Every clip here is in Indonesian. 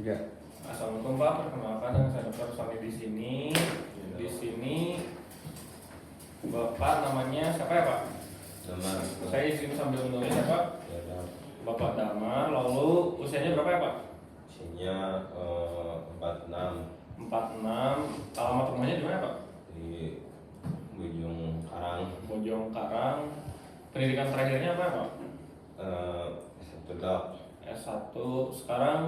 Ya. Assalamualaikum Pak, perkenalkan dengan saya Dr. Sony di sini. Di sini Bapak namanya siapa ya Pak? Damar. Saya izin sambil menulis ya Pak. Ya, Bapak Damar, lalu usianya berapa ya Pak? usianya 46 46. Alamat rumahnya di mana Pak? di Bojong Karang. Bojong Karang. Pendidikan terakhirnya apa ya Pak? Satu dok. S1. Sekarang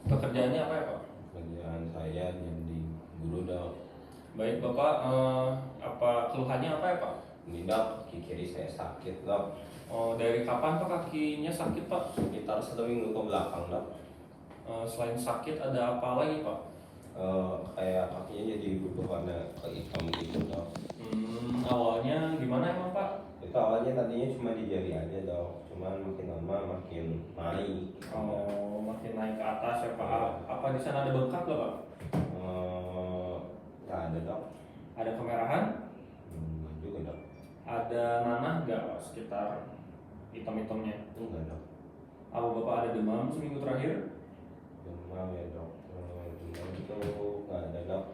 pekerjaannya apa ya Pak? Kerjaan saya jadi guru dok. Baik Bapak, apa keluhannya apa ya Pak? Ini dok, kaki kiri saya sakit dok. Oh, dari kapan Pak kakinya sakit Pak? Sekitar 1 minggu ke belakang dok. Selain sakit ada apa lagi Pak? Kayak kakinya jadi berubah warna ke hitam gitu dok. Awalnya gimana emang Pak? Itu awalnya tadinya cuma di jari aja dok, cuman makin lama makin naik. Oh, makin naik ke atas ya Pak. Apa di sana ada bengkak gak Pak? Nggak ada dok. Ada kemerahan? Nggak juga dok. Ada nanah gak Pak sekitar hitam-hitamnya? Enggak dok. Apa Bapak ada demam seminggu terakhir? Demam ya dok. Demam itu nggak ada dok.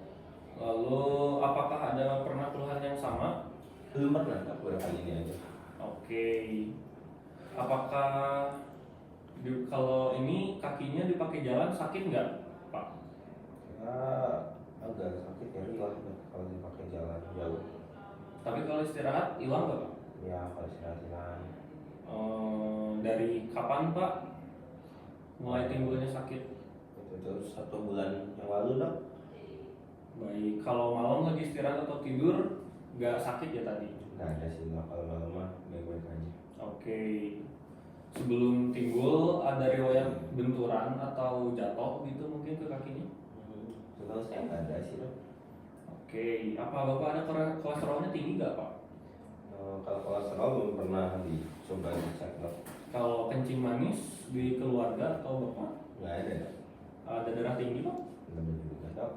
Lalu apakah ada pernah keluhan yang sama? Belum pernah dok, baru kali ini aja. Oke. Apakah kalau ini kakinya dipakai jalan sakit nggak Pak? Ya agak sakit nyeri lah dok kalau dipakai jalan jauh. Tapi kalau istirahat hilang nggak Pak? Ya kalau istirahat. Dari kapan Pak mulai timbulnya sakit? Itu tuh 1 bulan yang lalu dok. Baik, kalau malam lagi istirahat atau tidur nggak sakit ya tadi? Nggak ada sih dok, kalau malam mah baik-baik aja. Oke. Sebelum timbul ada riwayat benturan atau jatuh gitu mungkin ke kakinya? Setahu saya nggak ada sih dok. Oke. Apa Bapak ada kolesterolnya tinggi nggak Pak? Kalau kolesterol belum pernah dicoba dicek dok. Kalau kencing manis di keluarga atau Bapak Nggak ada dok. ada darah tinggi Pak? Nggak ada juga dok.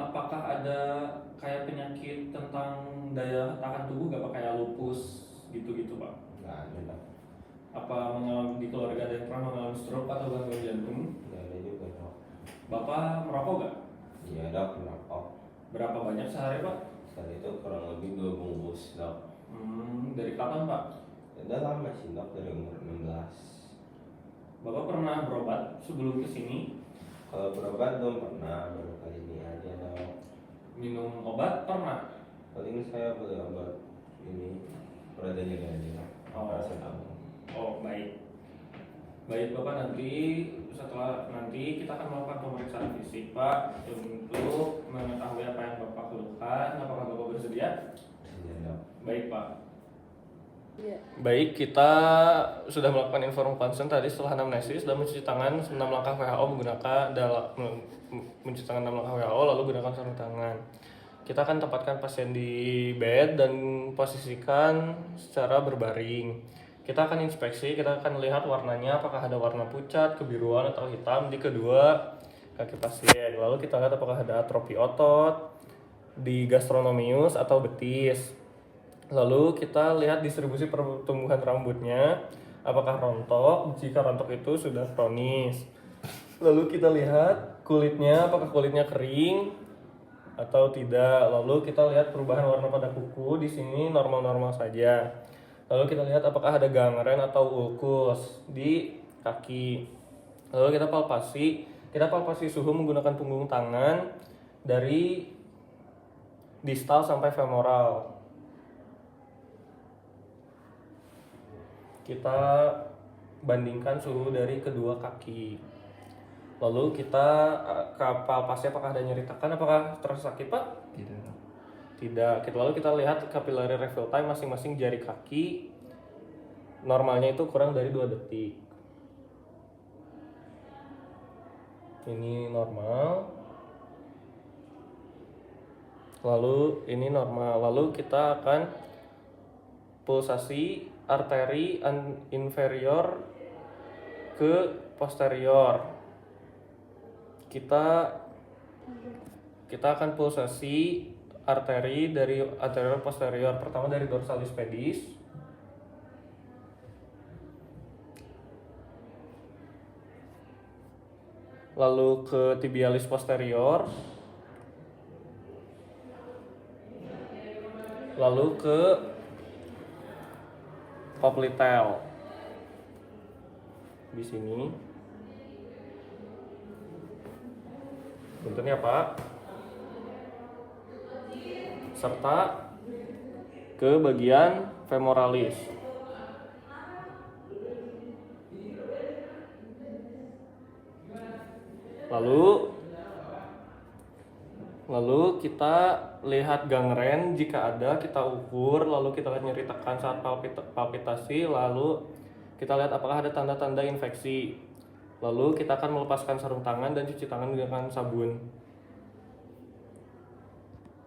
Apakah ada kayak penyakit tentang daya tahan tubuh nggak Pak, kayak lupus gitu-gitu Pak? Nggak ada dok. Apa mengalami di keluarga ada yang pernah mengalami stroke atau gangguan jantung? Nggak ada juga dok. Bapak merokok nggak? Iya dok, merokok. Berapa banyak sehari Pak? Saat itu kurang lebih 2 bungkus dok. Dari kapan Pak? Udah lama sih dok, dari umur 16. Bapak pernah berobat sebelum kesini? Kalau berobat belum pernah, baru kali ini aja dok. Minum obat pernah? Paling saya beli obat ini pereda nyeri aja dok. Paracetamol. Oh baik. Baik Bapak, setelah nanti kita akan melakukan pemeriksaan fisik Pak untuk mengetahui apa yang Bapak keluhkan. Apakah Bapak bersedia? Iya dok. Baik Pak. Iya. Baik, kita sudah melakukan inform consent tadi setelah anamnesis dan mencuci tangan 6 langkah WHO menggunakan mencuci tangan 6 langkah WHO lalu gunakan sarung tangan. Kita akan tempatkan pasien di bed dan posisikan secara berbaring. Kita akan inspeksi, kita akan lihat warnanya apakah ada warna pucat, kebiruan atau hitam di kedua kaki pasien. Lalu kita lihat apakah ada atrofi otot di gastronomius atau betis. Lalu kita lihat distribusi pertumbuhan rambutnya, apakah rontok, jika rontok itu sudah kronis. Lalu kita lihat kulitnya, apakah kulitnya kering atau tidak. Lalu kita lihat perubahan warna pada kuku, di sini normal-normal saja. Lalu kita lihat apakah ada gangren atau ulkus di kaki. Lalu kita palpasi suhu menggunakan punggung tangan dari distal sampai femoral. Kita bandingkan suhu dari kedua kaki. Lalu kita palpasi apakah ada nyeri tekan, apakah terasa sakit Pak? Tidak. Lalu kita lihat capillary refill time masing-masing jari kaki. Normalnya itu kurang dari 2 detik. Ini normal. Lalu ini normal. Lalu kita akan pulsasi arteri inferior ke posterior. Kita akan pulsasi arteri dari anterior posterior. Pertama dari dorsalis pedis, lalu ke tibialis posterior, lalu ke popliteal di sini. Punten ya Pak. Serta ke bagian femoralis. Lalu kita lihat gangren, jika ada kita ukur, lalu kita lihat nyeri tekan saat palpitasi, lalu kita lihat apakah ada tanda-tanda infeksi. Lalu kita akan melepaskan sarung tangan dan cuci tangan dengan sabun.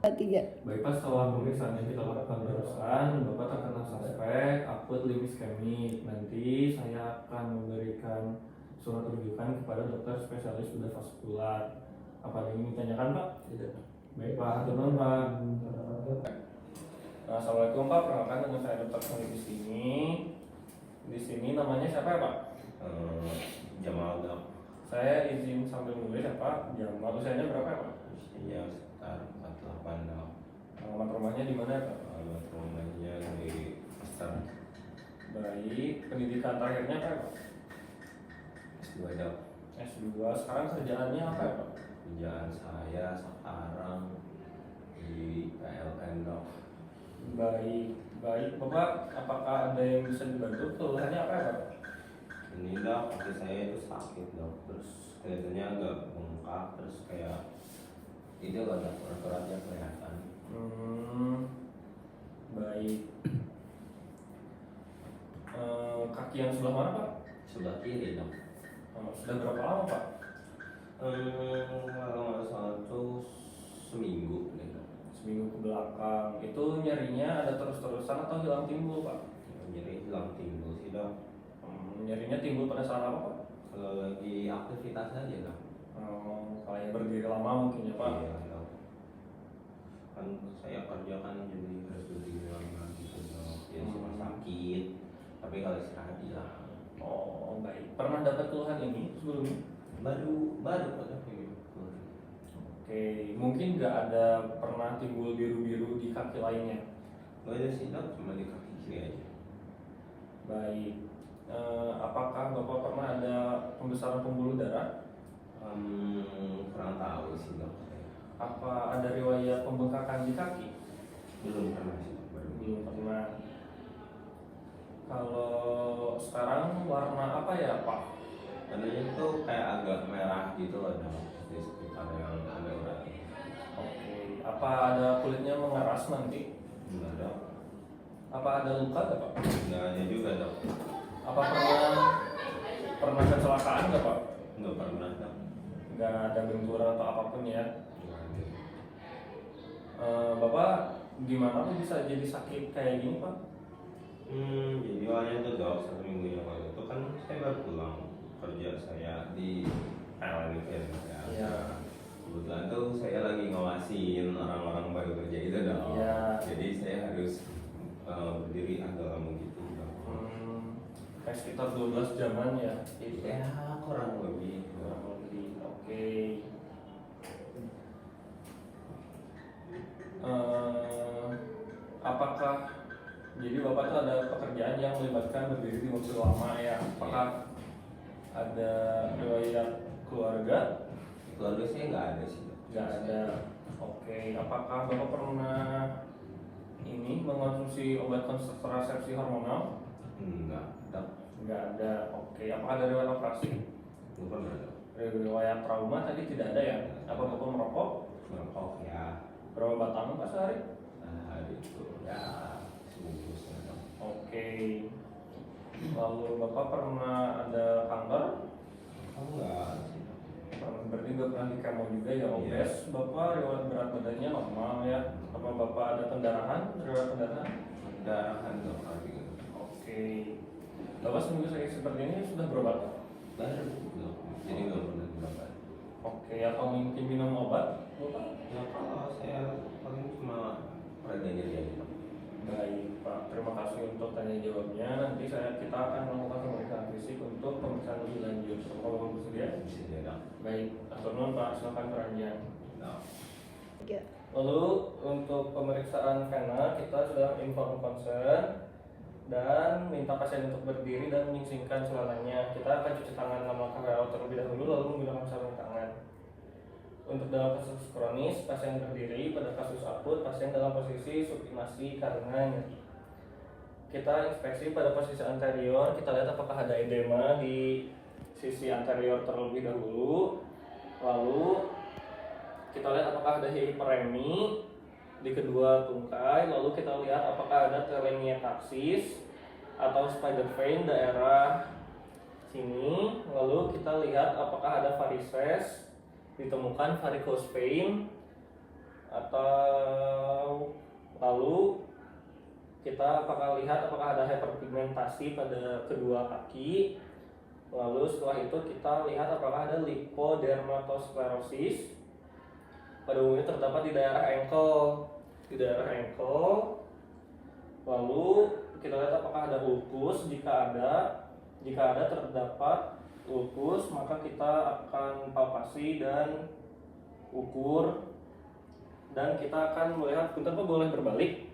3. Baik Pak, setelah pemeriksaan yang kita lakukan barusan, Bapak terkena suspek akut limb iskemik. Nanti saya akan memberikan surat rujukan kepada dokter spesialis bedah vaskular. Apa yang ingin ditanyakan Pak? Tidak. Baik Pak, turun Pak. Assalamualaikum Pak, perkenalkan dengan saya Dokter Sony di sini. Di sini namanya siapa ya Pak? Jamal dok. Saya izin sambil nulis ya Pak. Jamal, usianya berapa ya Pak? Usianya sekitar 48 dok. Alamat rumahnya di mana ya Pak? Alamat rumahnya di Pasar Baik, pendidikan terakhirnya apa ya Pak? S2 dok. S2, sekarang kerjaannya apa ya Pak? Kerjaan saya sekarang di PLN dok. Baik, Bapak, apakah ada yang bisa dibantu? Keluhannya apa ya Pak? Ini dok, kaki saya itu sakit dok. Terus kelihatannya agak bengkak, terus kayak itu ada urat-uratnya kelihatan. Baik. Kaki yang sebelah mana Pak? Sebelah kiri dok. Sudah berapa lama Pak? Kalau nggak salah tuh seminggu deh dok. Seminggu ke belakang. Itu nyerinya ada terus-terusan atau hilang timbul Pak? Nyeri hilang timbul sih dok. Nyerinya timbul pada saat apa Pak? Kalau lagi aktivitas aja dok. Kayak berdiri lama mungkin ya Pak? Iya dok. Kan saya kerja kan jadi harus berdiri lama gitu dok. Ya cuma sakit. Tapi kalau istirahat hilang. Oh baik. Pernah dapat keluhan ini sebelumnya? Baru pada ini. Oke, mungkin nggak ada pernah timbul biru-biru di kaki lainnya. Nggak ada sih dok, cuma di kaki kiri aja. Baik. Apakah Bapak pernah ada pembesaran pembuluh darah? Kurang tahu sih dok. Apa ada riwayat pembengkakan di kaki? Belum pernah sih dok. Belum pernah. Kalau sekarang warna apa ya Pak? Tadinya itu kayak agak merah gitu loh dok, di sekitar yang ada urat. Oke. Apa ada kulitnya mengeras nanti? Enggak dok. Apa ada luka nggak Pak? Enggak ada juga dok. Apa pernah kecelakaan nggak Pak? Enggak pernah dok. Nggak ada benturan atau apapun ya? Enggak ada. Bapak gimana tuh bisa jadi sakit kayak gini Pak? Jadi awalnya tuh dok, 1 minggu yang lalu itu kan saya baru pulang kerja saya di PLN itu ya. Iya. Kebetulan tuh saya lagi ngawasin orang-orang baru kerja itu dok. Iya. Jadi saya harus berdiri agak lama gitu dok. Kayak sekitar 12 jaman ya? Ya kurang lebih. Oke. Apakah jadi Bapak tuh ada pekerjaan yang melibatkan berdiri di waktu lama ya? Apakah ada riwayat keluarga? Keluarga saya nggak ada sih dok. Nggak ada. Oke. Apakah Bapak pernah ini mengonsumsi obat kontrasepsi hormonal? Enggak dok. Nggak ada. Oke. Apakah ada riwayat operasi? Nggak pernah dok. Riwayat trauma tadi tidak ada ya? Apa Bapak merokok? Merokok ya. Berapa batang Pak sehari? Itu ya sebungkusnya dok. Oke. Lalu Bapak pernah ada kanker? Enggak sih dok. Berarti nggak pernah di kemo juga ya obes? Bapak riwayat berat badannya normal ya? Apa Bapak ada pendarahan? Riwayat pendarahan? Pendarahan dok lagi. Oke. Bapak seminggu sakit seperti ini sudah berobat? Baru dok. Jadi nggak pernah berobat. Oke. Atau mungkin minum obat? Bapak? Ya kalau saya paling cuma rada nyeri aja dok. Baik Pak, terima kasih untuk tanya jawabnya. Nanti kita akan melakukan pemeriksaan fisik untuk pemeriksaan lebih lanjut. Apakah Bapak bersedia? Bisa ya dok. Baik, atur Pak, silakan peranjang. Nah, 3. Lalu untuk pemeriksaan vena kita sudah inform konsen dan minta pasien untuk berdiri dan menyingsingkan celananya. Kita akan cuci tangan 6 langkah WHO terlebih dahulu lalu menggunakan sarung tangan. Untuk dalam kasus kronis, pasien berdiri. Pada kasus akut, pasien dalam posisi supinasi karena nyeri. Kita inspeksi pada posisi anterior, kita lihat apakah ada edema di sisi anterior terlebih dahulu. Lalu kita lihat apakah ada hiperemi di kedua tungkai. Lalu kita lihat apakah ada telangiectasis atau spider vein daerah sini. Lalu kita lihat apakah ada varises, ditemukan varicose vein, atau lalu kita lihat apakah ada hyperpigmentasi pada kedua kaki. Lalu setelah itu kita lihat apakah ada lipodermatosklerosis. Pada umumnya terdapat di daerah ankle. Lalu kita lihat apakah ada ulkus. Jika ada terdapat ulkus, maka kita akan palpasi dan ukur, dan kita akan melihat, bentar Pak, boleh berbalik,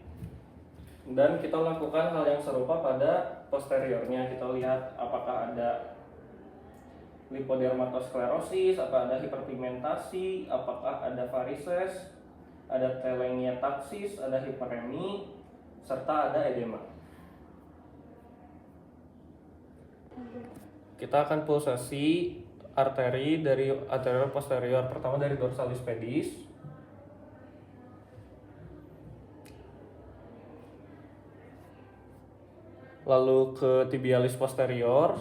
dan kita lakukan hal yang serupa pada posteriornya. Kita lihat apakah ada lipodermatosklerosis, apakah ada hiperpigmentasi, apakah ada varises, ada telangiectasis, ada hiperemi, serta ada edema. Kita akan pulsasi arteri dari anterior posterior. Pertama dari dorsalis pedis, lalu ke tibialis posterior,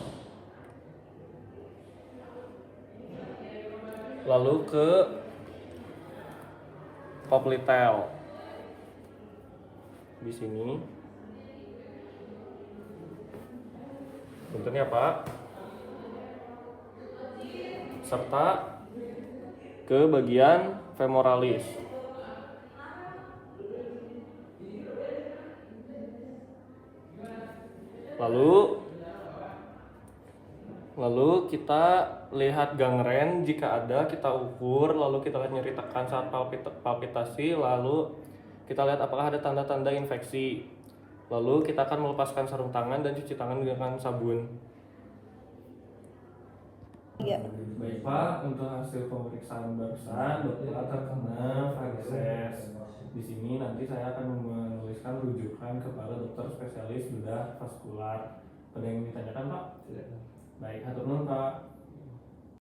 lalu ke popliteal di sini. Bentar ya Pak. Serta ke bagian femoralis. Lalu kita lihat gangren, jika ada kita ukur, lalu kita lihat nyeri tekan saat palpitasi, lalu kita lihat apakah ada tanda-tanda infeksi. Lalu kita akan melepaskan sarung tangan dan cuci tangan dengan sabun. 3. Baik Pak, untuk hasil pemeriksaan barusan dokter terkena varises. Di sini nanti saya akan menuliskan rujukan kepada dokter spesialis bedah vaskular. Ada yang ditanyakan Pak? Tidak. Baik, hatur nuhun Pak.